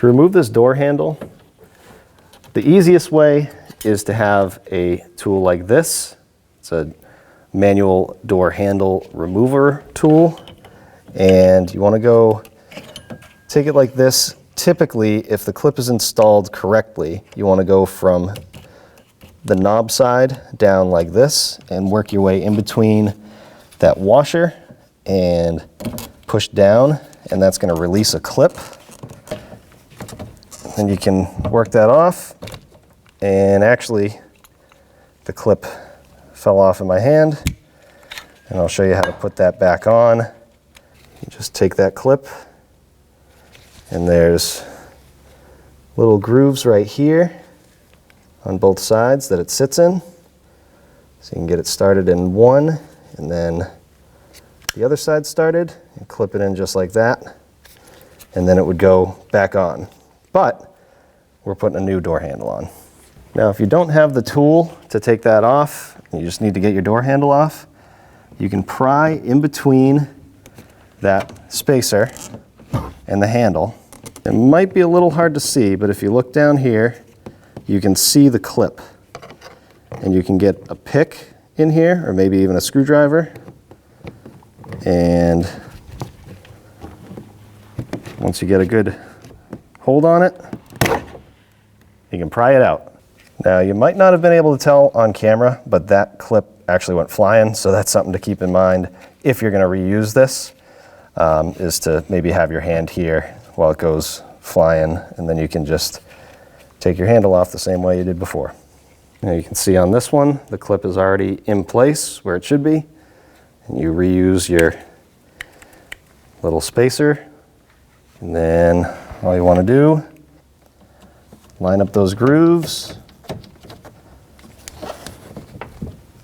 To remove this door handle, the easiest way is to have a tool like this. It's a manual door handle remover tool. And you want to go take it like this. Typically, if the clip is installed correctly, you want to go from the knob side down like this and work your way in between that washer and push down, and that's going to release a clip. And you can work that off, and actually the clip fell off in my hand, and I'll show you how to put that back on. You just take that clip, and there's little grooves right here on both sides that it sits in. So you can get it started in one, and then the other side started, and clip it in just like that, and then it would go back on. But we're putting a new door handle on. Now, if you don't have the tool to take that off, you just need to get your door handle off, you can pry in between that spacer and the handle. It might be a little hard to see, but if you look down here, you can see the clip. And you can get a pick in here, or maybe even a screwdriver. And once you get a good hold on it, you can pry it out. Now, you might not have been able to tell on camera, but that clip actually went flying, so that's something to keep in mind if you're going to reuse this, is to maybe have your hand here while it goes flying, and then you can just take your handle off the same way you did before. Now, you can see on this one, the clip is already in place where it should be, and you reuse your little spacer, and then all you want to do, line up those grooves,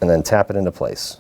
and then tap it into place.